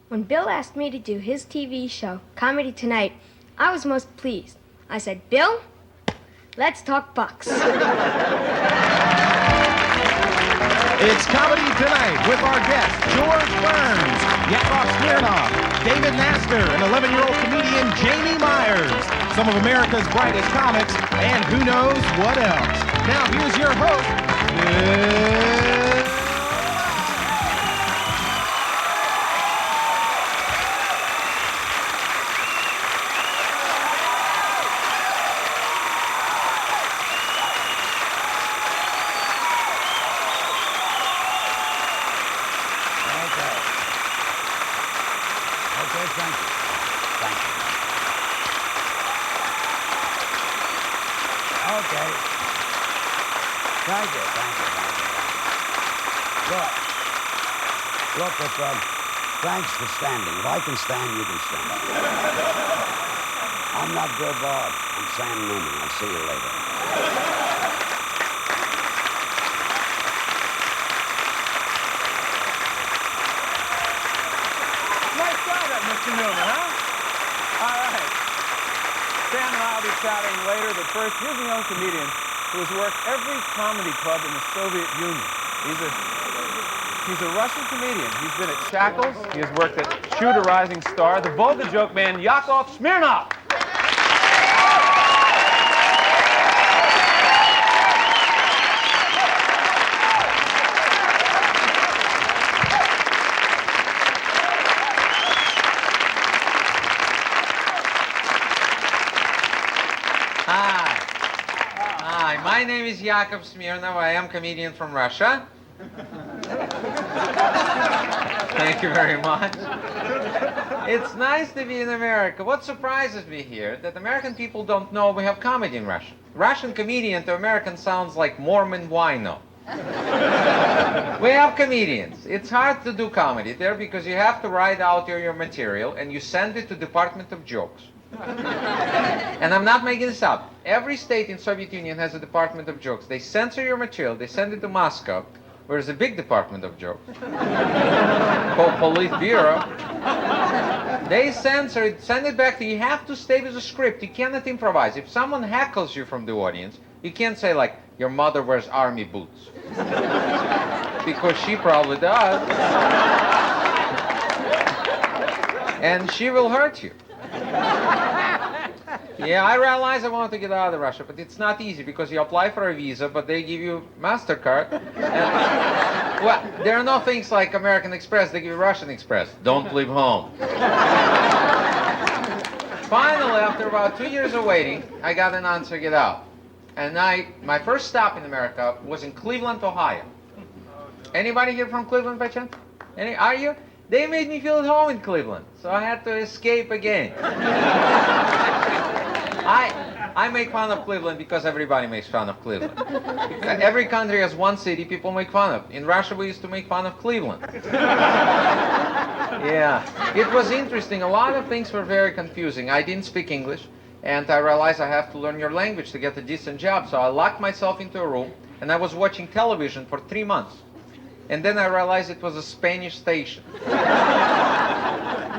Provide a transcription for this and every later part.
When Bill asked me to do his TV show, Comedy Tonight, I was most pleased. I said, Bill, let's talk bucks. It's Comedy Tonight with our guests, George Burns, Yakov Smirnoff, David Naster, and 11-year-old comedian Jamie Myers. Some of America's brightest comics, and who knows what else. Now, here's your host, Thank you. Look, thanks for standing. If I can stand, you can stand. I'm not Bill Boggs. I'm Sam Newman. I'll see you later. Nice job, that Mr. Newman, huh? All right. Sam and I will be chatting later, but first, here's a young comedian who has worked every comedy club in the Soviet Union. He's a Russian comedian. He's been at Shackles. He has worked at Shoot a Rising Star, the vulgar joke man, Yakov Smirnoff. Hi, my name is Yakov Smirnoff. I am a comedian from Russia. Thank you very much. It's nice to be in America. What surprises me here, that American people don't know we have comedy in Russia. Russian comedian to American sounds like Mormon wino. We have comedians. It's hard to do comedy there because you have to write out your material and you send it to Department of Jokes. And I'm not making this up. Every state in Soviet Union has a Department of Jokes. They censor your material, they send it to Moscow, where there's a big Department of Jokes called Politburo. They censor it, send it back to you. You have to stay with the script. You cannot improvise. If someone heckles you from the audience, you can't say like, your mother wears army boots. Because she probably does. And she will hurt you. Yeah, I realize I want to get out of Russia, but it's not easy because you apply for a visa, but they give you MasterCard. And, well, there are no things like American Express, they give you Russian Express. Don't leave home. Finally, after about 2 years of waiting, I got an answer, get out. And my first stop in America was in Cleveland, Ohio. Anybody here from Cleveland by chance? Are you? They made me feel at home in Cleveland, so I had to escape again. I make fun of Cleveland because everybody makes fun of Cleveland. Every country has one city people make fun of. In Russia, we used to make fun of Cleveland. Yeah, it was interesting. A lot of things were very confusing. I didn't speak English, and I realized I have to learn your language to get a decent job, so I locked myself into a room, and I was watching television for 3 months. And then I realized it was a Spanish station.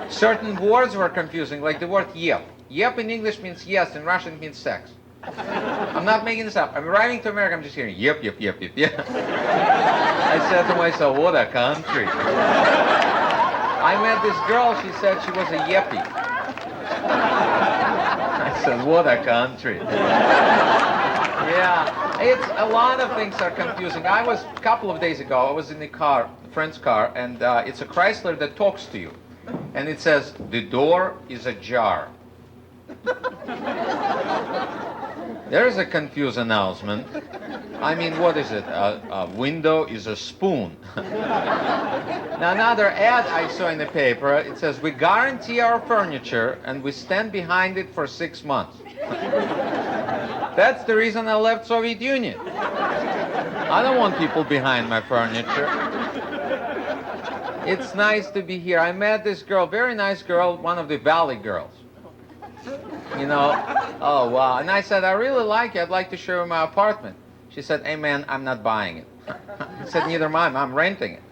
Certain words were confusing, like the word yep. Yep in English means yes, in Russian it means sex. I'm not making this up. I'm arriving to America, I'm just hearing yep, yep, yep, yep, yep. I said to myself, what a country. I met this girl, she said she was a yeppy. I said, what a country. Yeah, it's a lot of things are confusing. A couple of days ago, I was in a friend's car, and it's a Chrysler that talks to you. And it says, the door is ajar. There's a confused announcement. I mean, what is it? A window is a spoon. Now, another ad I saw in the paper, it says, we guarantee our furniture and we stand behind it for 6 months. That's the reason I left Soviet Union. I don't want people behind my furniture. It's nice to be here. I met this girl, very nice girl, one of the Valley girls. You know, oh wow. And I said, I really like it. I'd like to show you my apartment. She said, hey man, I'm not buying it. I said, neither am I. I'm renting it.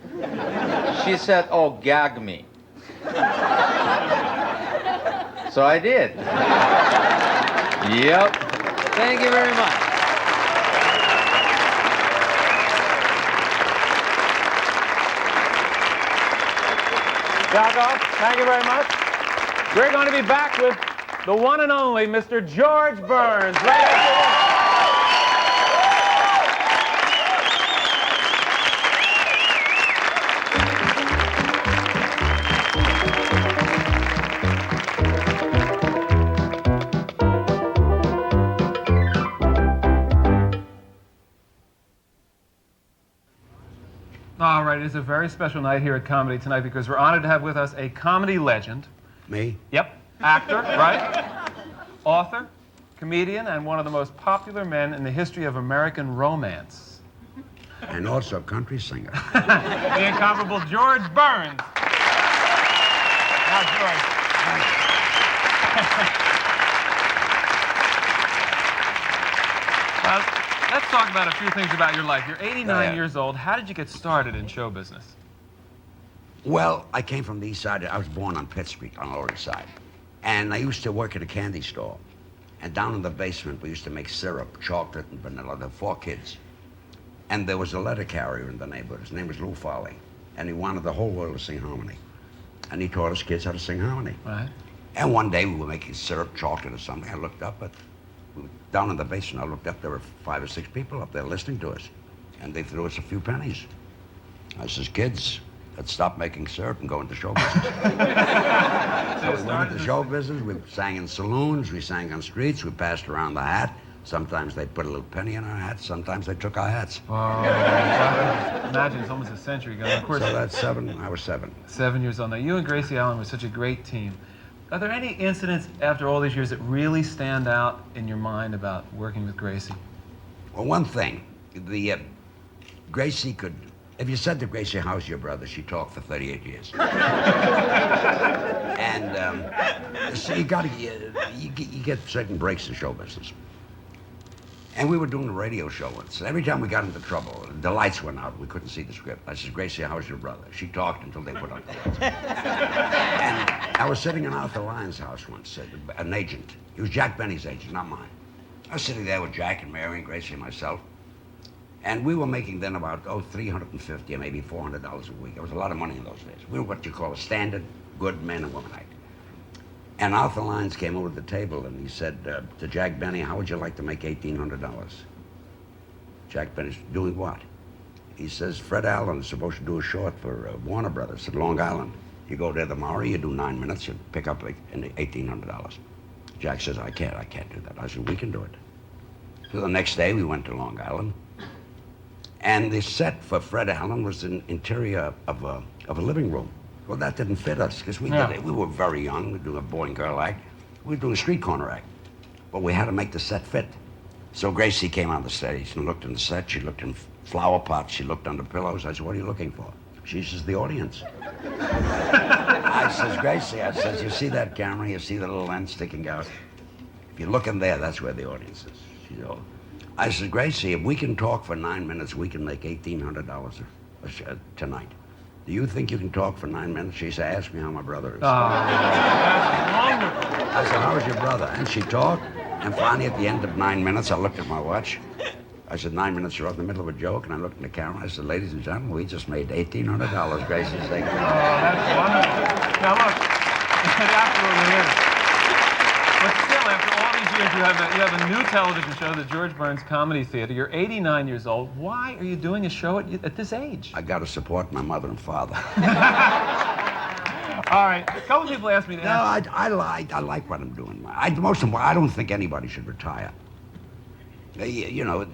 She said, oh, gag me. So I did. Yep. Thank you very much. Yakov, thank you very much. We're going to be back with the one and only Mr. George Burns. Right after this. All right, it's a very special night here at Comedy Tonight because we're honored to have with us a comedy legend. Me? Yep, actor, right? Author, comedian, and one of the most popular men in the history of American romance. And also a country singer. The incomparable George Burns. Now, George. Let's talk about a few things about your life. You're 89 years old. How did you get started in show business? Well, I came from the east side. I was born on Pitt Street, on the Lower East Side. And I used to work at a candy store. And down in the basement, we used to make syrup, chocolate, and vanilla. There were 4 kids. And there was a letter carrier in the neighborhood. His name was Lou Farley. And he wanted the whole world to sing harmony. And he taught his kids how to sing harmony. Right. And one day, we were making syrup, chocolate, or something. I looked up down in the basement, I looked up, there were 5 or 6 people up there listening to us. And they threw us a few pennies. I says, kids, let's stop making syrup and go into show business. So we went into show business, we sang in saloons, we sang on streets, we passed around the hat. Sometimes they put a little penny in our hats, sometimes they took our hats. Oh, imagine, it's almost a century ago. Of course, So that's 7, I was 7. 7 years old. Now, you and Gracie Allen were such a great team. Are there any incidents after all these years that really stand out in your mind about working with Gracie? Well, one thing, Gracie could, if you said to Gracie, how's your brother, she talked for 38 years. And so you get certain breaks in show business. And we were doing a radio show once. Every time we got into trouble, the lights went out. We couldn't see the script. I said, Gracie, how's your brother? She talked until they put out the lights. And I was sitting in Arthur Lyon's house once, an agent. He was Jack Benny's agent, not mine. I was sitting there with Jack and Mary and Gracie and myself. And we were making then about, $350 or maybe $400 a week. It was a lot of money in those days. We were what you call a standard good man and woman act. And Arthur Lyons came over to the table and he said to Jack Benny, how would you like to make $1,800? Jack Benny's doing what? He says, Fred Allen is supposed to do a short for Warner Brothers at Long Island. You go there tomorrow, you do 9 minutes, you pick up $1,800. Jack says, I can't do that. I said, we can do it. So the next day we went to Long Island. And the set for Fred Allen was an interior of a living room. Well, that didn't fit us, because we were very young. We were doing a boy and girl act. We were doing a street corner act. But we had to make the set fit. So Gracie came on the stage and looked in the set. She looked in flower pots. She looked under pillows. I said, what are you looking for? She says, the audience. I says, Gracie, I says, you see that camera? You see the little lens sticking out? If you look in there, that's where the audience is. She said, oh. I said, Gracie, if we can talk for 9 minutes, we can make $1,800 tonight. Do you think you can talk for 9 minutes? She said, ask me how my brother is. I said, how's your brother? And she talked, and finally at the end of 9 minutes, I looked at my watch. I said, 9 minutes, you're in the middle of a joke, and I looked in the camera. I said, ladies and gentlemen, we just made $1,800, Gracie. Oh, that's wonderful. Now look, it absolutely is. But still, after all these years, you have a new television show, the George Burns Comedy Theater. You're 89 years old. Why are you doing a show at this age? I got to support my mother and father. All right. A couple people asked me to ask. No, I like what I'm doing. Most of all, I don't think anybody should retire. You know,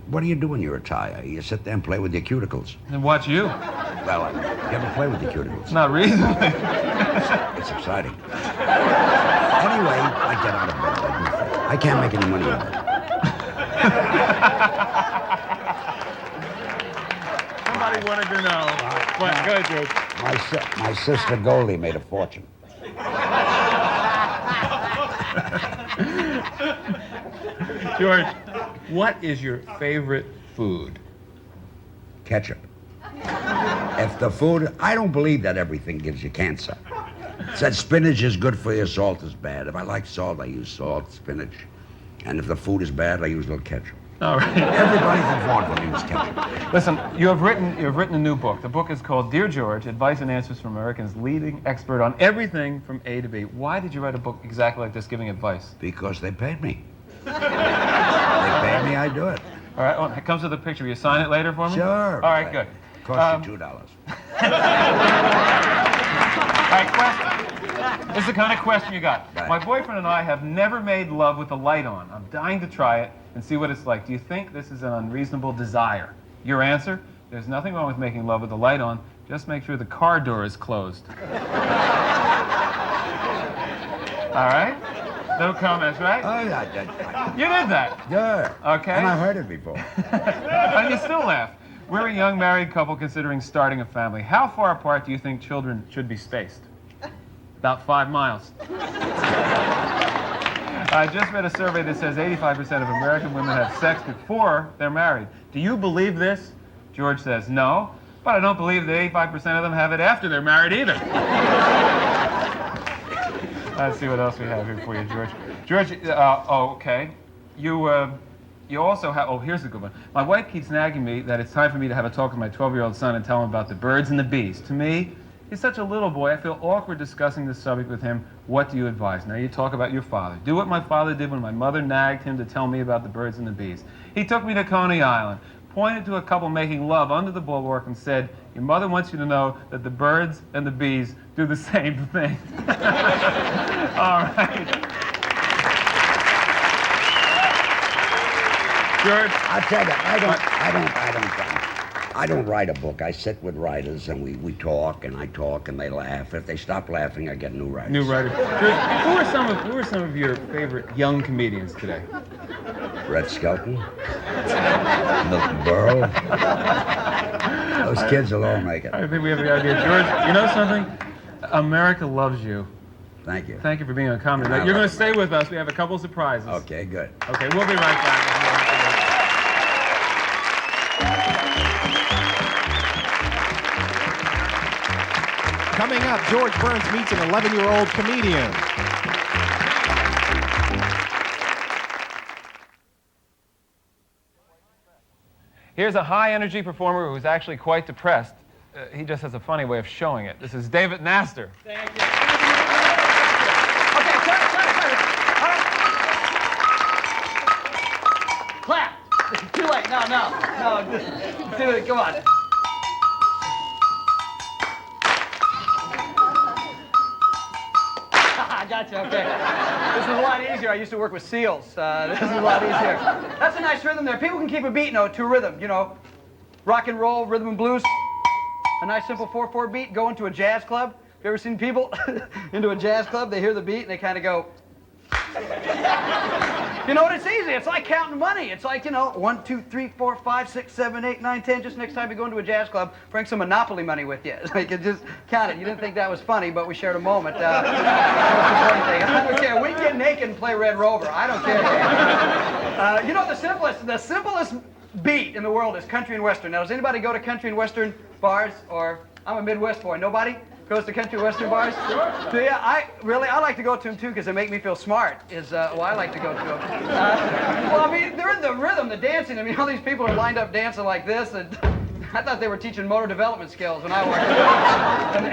what do you do when you retire? You sit there and play with your cuticles. And watch you. Well, you ever play with your cuticles? Not recently. It's exciting. Anyway, I get out of bed. I can't make any money with it. Somebody wanted to know. Go ahead, George. My sister Goldie made a fortune. George, what is your favorite food? Ketchup. If the food, I don't believe that everything gives you cancer. It said spinach is good for you, salt is bad. If I like salt, I use salt, spinach. And if the food is bad, I use a little ketchup. All right. Everybody's informed when they use ketchup. Listen, you have written a new book. The book is called Dear George, Advice and Answers from America's Leading Expert on Everything from A to B. Why did you write a book exactly like this, giving advice? Because they paid me. They paid me, I do it. All right, well, it comes with a picture. Will you sign it later for me? Sure. All right, good. Cost you $2. All right, question. This is the kind of question you got. Right. My boyfriend and I have never made love with the light on. I'm dying to try it and see what it's like. Do you think this is an unreasonable desire? Your answer? There's nothing wrong with making love with the light on. Just make sure the car door is closed. All right? No comments, right? Oh, You did that. yeah. Okay. And I heard it before. And you still laugh. We're a young married couple considering starting a family. How far apart do you think children should be spaced? About 5 miles. I just read a survey that says 85% of American women have sex before they're married. Do you believe this? George says no, but I don't believe that 85% of them have it after they're married either. Let's see what else we have here for you, George. George, okay. You also have, here's a good one. My wife keeps nagging me that it's time for me to have a talk with my 12-year-old son and tell him about the birds and the bees. To me, he's such a little boy, I feel awkward discussing this subject with him. What do you advise? Now you talk about your father. Do what my father did when my mother nagged him to tell me about the birds and the bees. He took me to Coney Island, pointed to a couple making love under the bulwark and said, your mother wants you to know that the birds and the bees do the same thing. All right. George, I'll tell you, I don't write a book. I sit with writers and we talk and I talk and they laugh. If they stop laughing, I get new writers. new writer. George, who are some of your favorite young comedians today? Red Skelton, Milton Berle. Those kids will all make it. I think we have the idea. George, you know something? America loves you. Thank you. Thank you for being on Comedy Night. You're going to stay with us. We have a couple surprises. Okay, good. Okay, we'll be right back. Coming up, George Burns meets an 11-year-old comedian. Here's a high-energy performer who's actually quite depressed. He just has a funny way of showing it. This is David Naster. Thank you. Okay, cut it. All right. Clap. Too late. No. Do it. Come on. I got you. Okay. This is a lot easier. I used to work with SEALs. This is a lot easier. That's a nice rhythm there. People can keep a beat note to a rhythm. You know, rock and roll, rhythm and blues. A nice simple 4/4 beat. Go into a jazz club. Have you ever seen people into a jazz club? They hear the beat and they kind of go. You know what? It's easy. It's like counting money. It's like, 1, 2, 3, 4, 5, 6, 7, 8, 9, 10. Just next time you go into a jazz club, bring some Monopoly money with you. It's like, just count it. You didn't think that was funny, but we shared a moment. That was the important thing. I don't care. We can get naked and play Red Rover. I don't care. The simplest beat in the world is country and western. Now, does anybody go to country and western bars? Or I'm a Midwest boy. Nobody goes to country and western bars? So yeah, I like to go to them too because they make me feel smart. I like to go to them. They're in the rhythm, the dancing. All these people are lined up dancing like this, and I thought they were teaching motor development skills when I worked.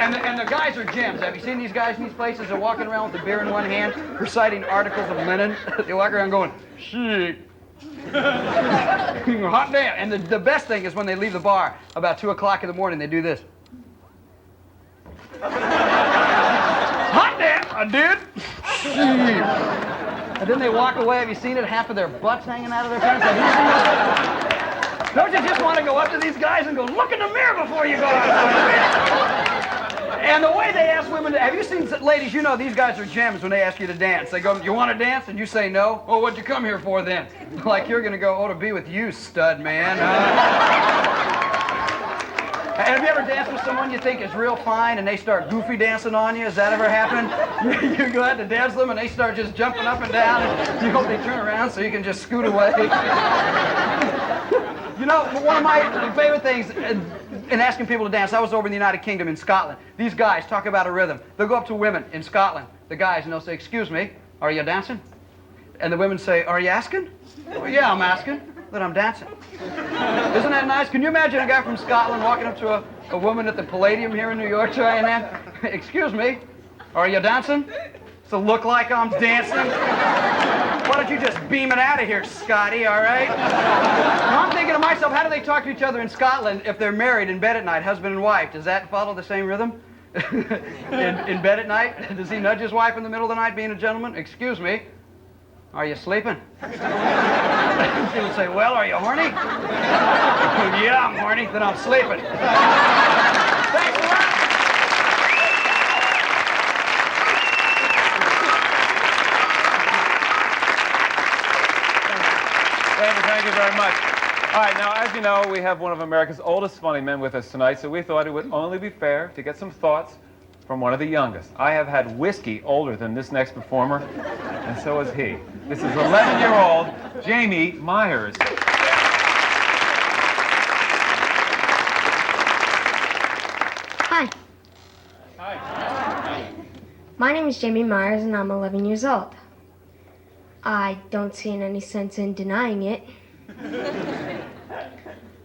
And the guys are gems. Have you seen these guys in these places? They're walking around with the beer in one hand, reciting articles of linen. They walk around going, shit. Hot damn. And the best thing is when they leave the bar about 2 o'clock in the morning, they do this. Hot damn, I did. And then they walk away. Have you seen it? Half of their butts hanging out of their pants. Don't you just want to go up to these guys and go, look in the mirror before you go out? And the way they ask women, have you seen, ladies, these guys are gems when they ask you to dance. They go, you want to dance? And you say no. Well, what'd you come here for then? Like you're going to go, to be with you, stud man. And have you ever danced with someone you think is real fine and they start goofy dancing on you? Has that ever happened? You go out to dance with them and they start just jumping up and down and you hope they turn around so you can just scoot away. One of my favorite things, and asking people to dance. I was over in the United Kingdom in Scotland. These guys talk about a rhythm. They'll go up to women in Scotland, the guys, and they'll say, "Excuse me, are you dancing?" And the women say, "Are you asking?" "Oh, yeah, I'm asking that I'm dancing." Isn't that nice? Can you imagine a guy from Scotland walking up to a woman at the Palladium here in New York trying that? "Excuse me, are you dancing?" "Does it look like I'm dancing?" "Why don't you just beam it out of here, Scotty, all right?" Now, I'm thinking to myself, how do they talk to each other in Scotland if they're married in bed at night, husband and wife? Does that follow the same rhythm? in bed at night? Does he nudge his wife in the middle of the night being a gentleman? "Excuse me, are you sleeping?" She would say, "Well, are you horny?" "Yeah, I'm horny." "Then I'm sleeping." Thanks a lot. David, thank you very much. All right, now, as you know, we have one of America's oldest funny men with us tonight, so we thought it would only be fair to get some thoughts from one of the youngest. I have had whiskey older than this next performer, and so has he. This is 11-year-old Jamie Myers. Hi. Hi. My name is Jamie Myers, and I'm 11 years old. I don't see any sense in denying it.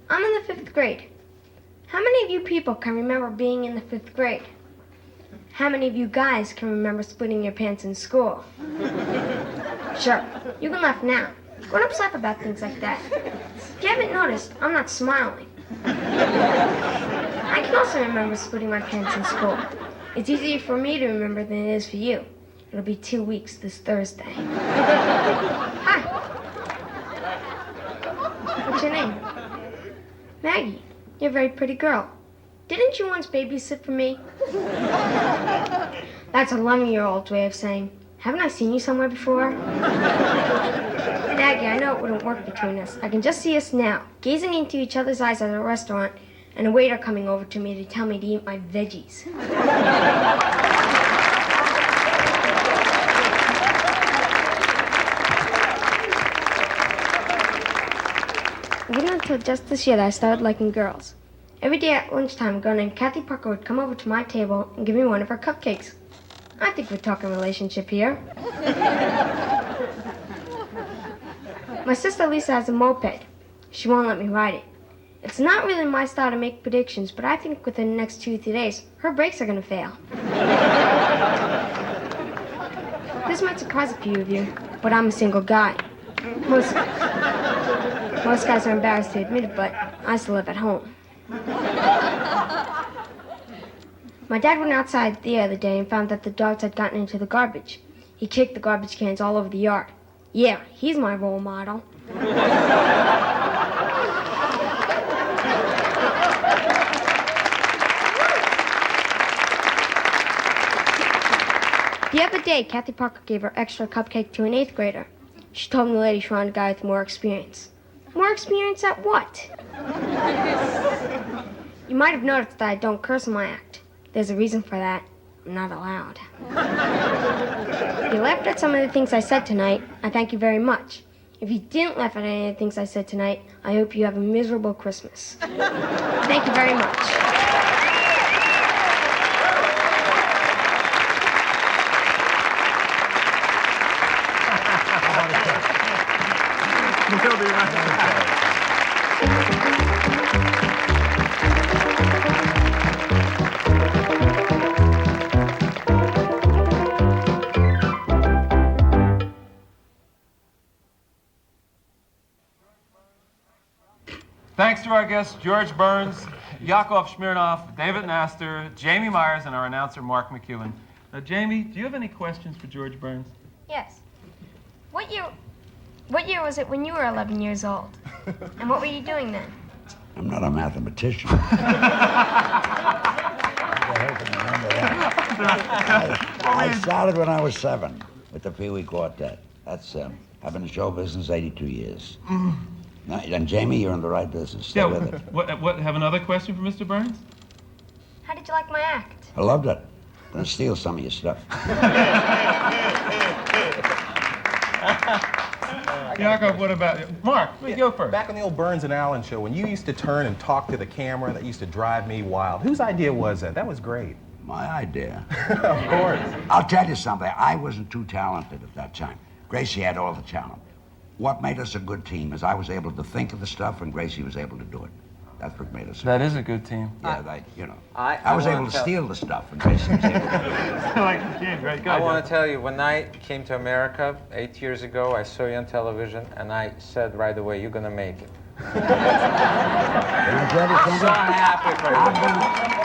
I'm in the 5th grade. How many of you people can remember being in the 5th grade? How many of you guys can remember splitting your pants in school? Sure, you can laugh now. Grown-ups laugh about things like that. If you haven't noticed, I'm not smiling. I can also remember splitting my pants in school. It's easier for me to remember than it is for you. It'll be 2 weeks this Thursday. Hi. What's your name? Maggie. You're a very pretty girl. Didn't you once babysit for me? That's an 11-year-old's way of saying, haven't I seen you somewhere before? Maggie, I know it wouldn't work between us. I can just see us now, gazing into each other's eyes at a restaurant, and a waiter coming over to me to tell me to eat my veggies. It wasn't until just this year that I started liking girls. Every day at lunchtime, a girl named Kathy Parker would come over to my table and give me one of her cupcakes. I think we're talking relationship here. My sister Lisa has a moped. She won't let me ride it. It's not really my style to make predictions, but I think within the next 2 or 3 days, her brakes are going to fail. This might surprise a few of you, but I'm a single guy. Most guys are embarrassed to admit it, but I still live at home. My dad went outside the other day and found that the dogs had gotten into the garbage. He kicked the garbage cans all over the yard. Yeah, he's my role model. The other day, Kathy Parker gave her extra cupcake to an 8th grader. She told the lady she wanted a guy with more experience. More experience at what? You might have noticed that I don't curse in my act. There's a reason for that. I'm not allowed. If you laughed at some of the things I said tonight, I thank you very much. If you didn't laugh at any of the things I said tonight, I hope you have a miserable Christmas. Thank you very much. He'll be right back. Thanks to our guests, George Burns, Yakov Smirnoff, David Naster, Jamie Myers, and our announcer, Mark McEwen. Jamie, do you have any questions for George Burns? Yes. What year was it when you were 11 years old? And what were you doing then? I'm not a mathematician. I started when I was 7 with the Pee Wee Quartet. That's, I've been in show business 82 years. Now, and Jamie, you're in the right business. Stay with it. What, have another question for Mr. Burns? How did you like my act? I loved it. I'm gonna steal some of your stuff. Yakov, what about you? Mark, go first. Back on the old Burns and Allen show, when you used to turn and talk to the camera, that used to drive me wild. Whose idea was that? That was great. My idea. Of course. I'll tell you something. I wasn't too talented at that time. Gracie had all the talent. What made us a good team is I was able to think of the stuff and Gracie was able to do it. That's what made us That is a good team. Yeah, you know. I was able to steal the stuff and Gracie was able to do it. I like the team, right? Go I ahead, want to tell you, when I came to America 8 years ago, I saw you on television, and I said right away, you're going to make it. And I tell you I'm something, so happy for I'm you. gonna-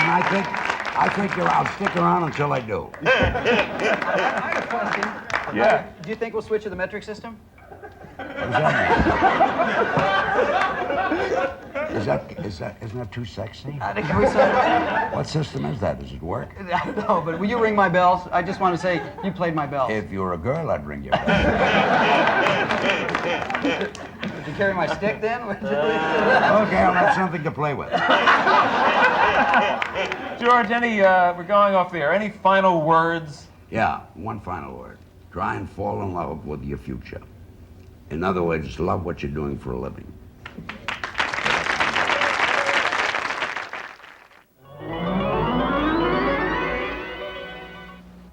and I think I'll stick around until I do. I have a question. Yeah. Do you think we'll switch to the metric system? Isn't that too sexy? Can we say? What system is that? Does it work? No, but will you ring my bells? I just want to say you played my bells. If you were a girl, I'd ring your bell. Did you carry my stick then? Okay, I'll have something to play with. George, we're going off the air. Any final words? Yeah, one final word. Try and fall in love with your future. In other words, love what you're doing for a living.